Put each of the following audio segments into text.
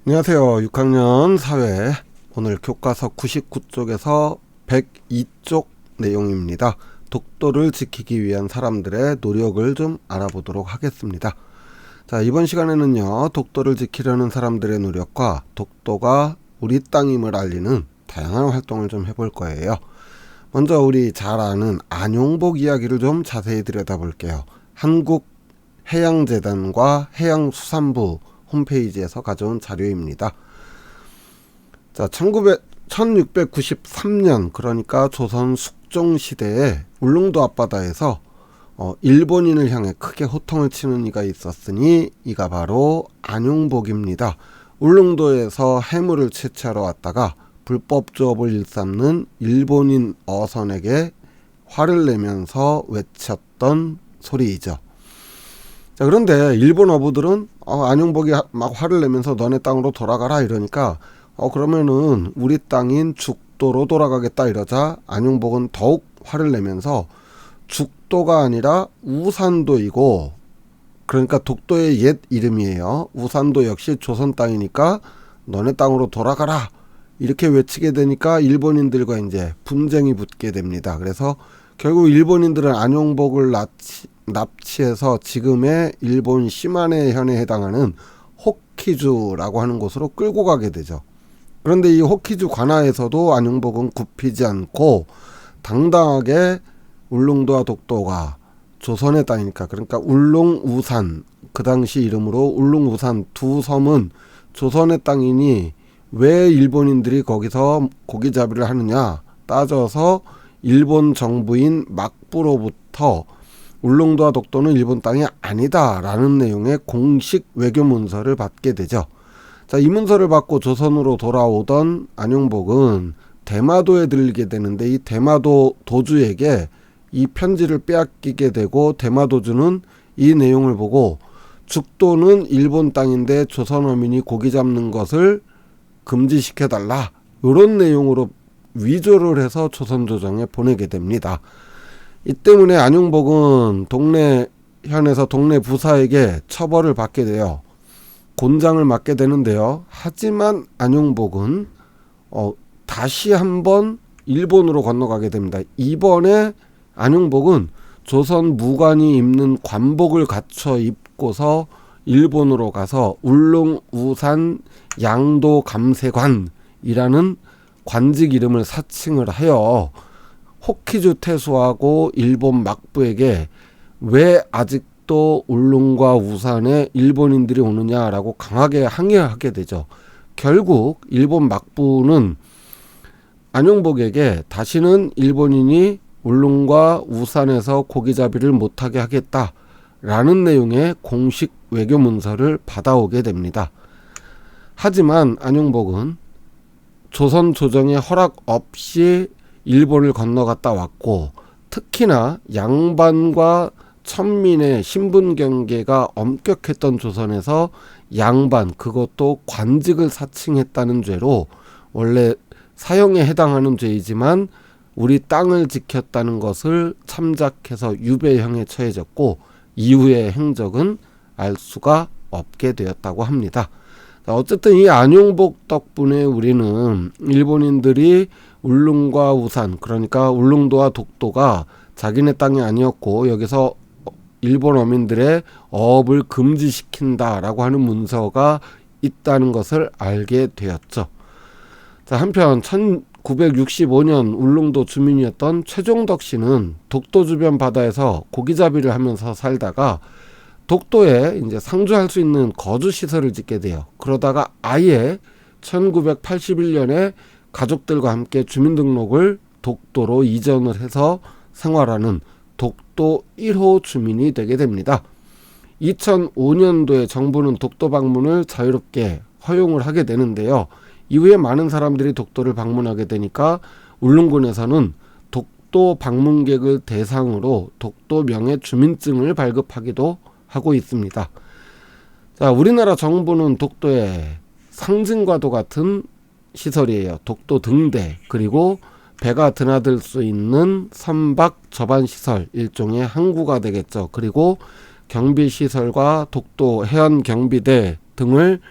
안녕하세요. 6학년 사회 오늘 교과서 99쪽에서 102쪽 내용입니다. 독도를 지키기 위한 사람들의 노력을 좀 알아보도록 하겠습니다. 자, 이번 시간에는요, 독도를 지키려는 사람들의 노력과 독도가 우리 땅임을 알리는 다양한 활동을 좀 해볼 거예요. 먼저 우리 잘 아는 안용복 이야기를 좀 자세히 들여다볼게요. 한국해양재단과 해양수산부 홈페이지에서 가져온 자료입니다. 자, 1693년, 그러니까 조선 숙종시대에 울릉도 앞바다에서 일본인을 향해 크게 호통을 치는 이가 있었으니 이가 바로 안용복입니다. 울릉도에서 해물을 채취하러 왔다가 불법 조업을 일삼는 일본인 어선에게 화를 내면서 외쳤던 소리이죠. 자, 그런데 일본 어부들은 안용복이 막 화를 내면서 너네 땅으로 돌아가라 이러니까 그러면은 우리 땅인 죽도로 돌아가겠다 이러자 안용복은 더욱 화를 내면서 죽도가 아니라 우산도이고, 그러니까 독도의 옛 이름이에요. 우산도 역시 조선 땅이니까 너네 땅으로 돌아가라 이렇게 외치게 되니까 일본인들과 이제 분쟁이 붙게 됩니다. 그래서 결국 일본인들은 안용복을 납치해서 지금의 일본 시마네 현에 해당하는 호키주라고 하는 곳으로 끌고 가게 되죠. 그런데 이 호키주 관하에서도 안용복은 굽히지 않고 당당하게 울릉도와 독도가 조선의 땅이니까, 그러니까 울릉우산, 그 당시 이름으로 울릉우산 두 섬은 조선의 땅이니 왜 일본인들이 거기서 고기잡이를 하느냐 따져서 일본 정부인 막부로부터 울릉도와 독도는 일본 땅이 아니다라는 내용의 공식 외교 문서를 받게 되죠. 자, 이 문서를 받고 조선으로 돌아오던 안용복은 대마도에 들리게 되는데 이 대마도 도주에게 이 편지를 빼앗기게 되고, 대마도주는 이 내용을 보고 죽도는 일본 땅인데 조선 어민이 고기 잡는 것을 금지시켜달라, 이런 내용으로 위조를 해서 조선조정에 보내게 됩니다. 이 때문에 안용복은 동네 현에서 동네 부사에게 처벌을 받게 돼요. 곤장을 맞게 되는데요. 하지만 안용복은 다시 한번 일본으로 건너가게 됩니다. 이번에 안용복은 조선 무관이 입는 관복을 갖춰 입고서 일본으로 가서 울릉우산 양도감세관이라는 관직 이름을 사칭을 하여 호키주 태수하고 일본 막부에게 왜 아직도 울릉과 우산에 일본인들이 오느냐라고 강하게 항의하게 되죠. 결국 일본 막부는 안용복에게 다시는 일본인이 울릉과 우산에서 고기잡이를 못하게 하겠다라는 내용의 공식 외교 문서를 받아오게 됩니다. 하지만 안용복은 조선 조정의 허락 없이 일본을 건너갔다 왔고, 특히나 양반과 천민의 신분 경계가 엄격했던 조선에서 양반, 그것도 관직을 사칭했다는 죄로, 원래 사형에 해당하는 죄이지만 우리 땅을 지켰다는 것을 참작해서 유배형에 처해졌고, 이후의 행적은 알 수가 없게 되었다고 합니다. 어쨌든 이 안용복 덕분에 우리는 일본인들이 울릉과 우산, 그러니까 울릉도와 독도가 자기네 땅이 아니었고 여기서 일본 어민들의 어업을 금지시킨다라고 하는 문서가 있다는 것을 알게 되었죠. 자, 한편 1965년 울릉도 주민이었던 최종덕 씨는 독도 주변 바다에서 고기잡이를 하면서 살다가 독도에 이제 상주할 수 있는 거주 시설을 짓게 돼요. 그러다가 아예 1981년에 가족들과 함께 주민등록을 독도로 이전을 해서 생활하는 독도 1호 주민이 되게 됩니다. 2005년도에 정부는 독도 방문을 자유롭게 허용을 하게 되는데요. 이후에 많은 사람들이 독도를 방문하게 되니까 울릉군에서는 독도 방문객을 대상으로 독도 명예 주민증을 발급하기도 하고 있습니다. 자, 우리나라 정부는 독도에 상징과도 같은 시설이에요. 독도 등대, 그리고 배가 드나들 수 있는 선박 접안 시설, 일종의 항구가 되겠죠. 그리고 경비시설과 독도 해안경비대 등을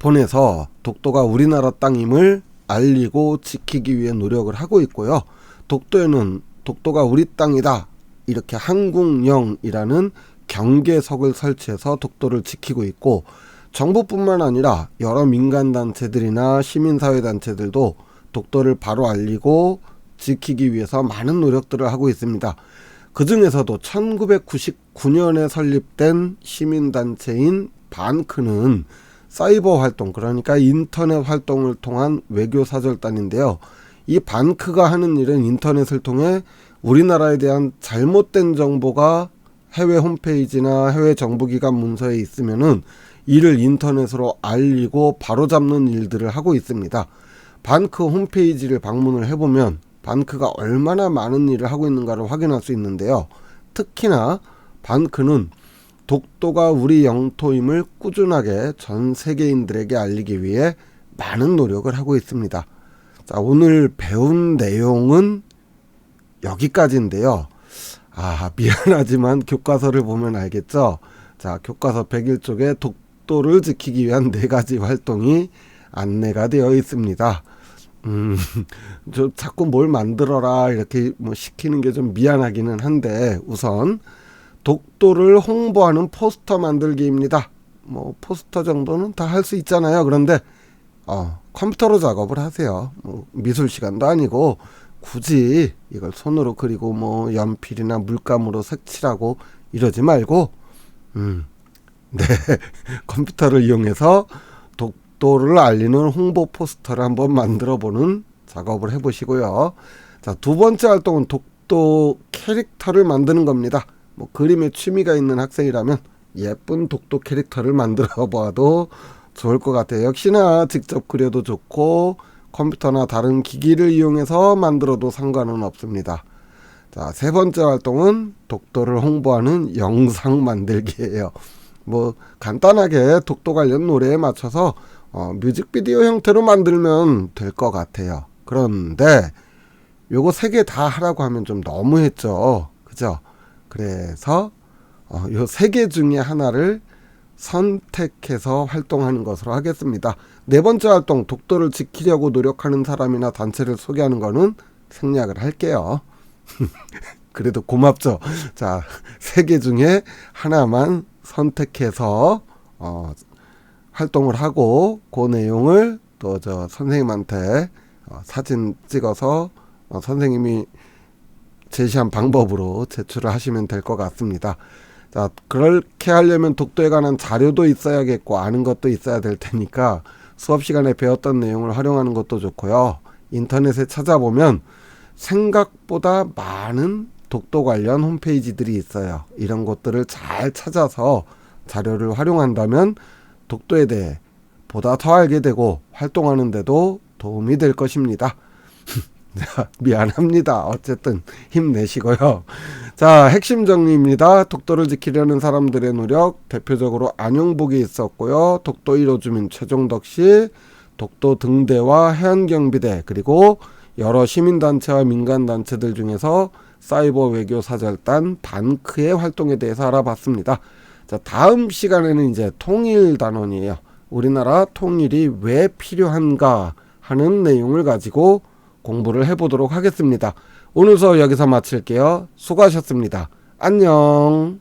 보내서 독도가 우리나라 땅임을 알리고 지키기 위해 노력을 하고 있고요. 독도에는 독도가 우리 땅이다 이렇게 한국령이라는 경계석을 설치해서 독도를 지키고 있고, 정부뿐만 아니라 여러 민간단체들이나 시민사회단체들도 독도를 바로 알리고 지키기 위해서 많은 노력들을 하고 있습니다. 그 중에서도 1999년에 설립된 시민단체인 반크는 사이버 활동, 그러니까 인터넷 활동을 통한 외교사절단인데요. 이 반크가 하는 일은 인터넷을 통해 우리나라에 대한 잘못된 정보가 해외 홈페이지나 해외 정부기관 문서에 있으면은 이를 인터넷으로 알리고 바로잡는 일들을 하고 있습니다. 반크 홈페이지를 방문을 해보면 반크가 얼마나 많은 일을 하고 있는가를 확인할 수 있는데요. 특히나 반크는 독도가 우리 영토임을 꾸준하게 전 세계인들에게 알리기 위해 많은 노력을 하고 있습니다. 자, 오늘 배운 내용은 여기까지인데요. 미안하지만 교과서를 보면 알겠죠. 자, 교과서 101쪽에 독도를 지키기 위한 4가지 활동이 안내가 되어 있습니다. 저 자꾸 뭘 만들어라 이렇게 뭐 시키는 게 좀 미안하기는 한데, 우선 독도를 홍보하는 포스터 만들기입니다. 뭐 포스터 정도는 다 할 수 있잖아요. 그런데 컴퓨터로 작업을 하세요. 뭐 미술 시간도 아니고 굳이 이걸 손으로 그리고 뭐 연필이나 물감으로 색칠하고 이러지 말고 네, 컴퓨터를 이용해서 독도를 알리는 홍보 포스터를 한번 만들어 보는 작업을 해 보시고요. 자, 두 번째 활동은 독도 캐릭터를 만드는 겁니다. 뭐 그림에 취미가 있는 학생이라면 예쁜 독도 캐릭터를 만들어 봐도 좋을 것 같아요. 역시나 직접 그려도 좋고 컴퓨터나 다른 기기를 이용해서 만들어도 상관은 없습니다. 자, 세 번째 활동은 독도를 홍보하는 영상 만들기예요. 뭐 간단하게 독도 관련 노래에 맞춰서 뮤직비디오 형태로 만들면 될 것 같아요. 그런데 요거 3개 다 하라고 하면 좀 너무했죠. 그죠? 그래서 요 3개 중에 하나를 선택해서 활동하는 것으로 하겠습니다. 네 번째 활동, 독도를 지키려고 노력하는 사람이나 단체를 소개하는 거는 생략을 할게요. 그래도 고맙죠. 자, 3개 중에 하나만 선택해서 활동을 하고 그 내용을 또 저 선생님한테 사진 찍어서 선생님이 제시한 방법으로 제출을 하시면 될 것 같습니다. 자, 그렇게 하려면 독도에 관한 자료도 있어야겠고 아는 것도 있어야 될 테니까 수업 시간에 배웠던 내용을 활용하는 것도 좋고요. 인터넷에 찾아보면 생각보다 많은 독도 관련 홈페이지들이 있어요. 이런 것들을 잘 찾아서 자료를 활용한다면 독도에 대해 보다 더 알게 되고 활동하는 데도 도움이 될 것입니다. 미안합니다. 어쨌든 힘내시고요. 자, 핵심 정리입니다. 독도를 지키려는 사람들의 노력, 대표적으로 안용복이 있었고요. 독도 1호 주민 최종덕 씨, 독도 등대와 해안경비대, 그리고 여러 시민단체와 민간단체들 중에서 사이버 외교 사절단 반크의 활동에 대해서 알아봤습니다. 자, 다음 시간에는 이제 통일 단원이에요. 우리나라 통일이 왜 필요한가 하는 내용을 가지고 공부를 해보도록 하겠습니다. 오늘 수업 여기서 마칠게요. 수고하셨습니다. 안녕.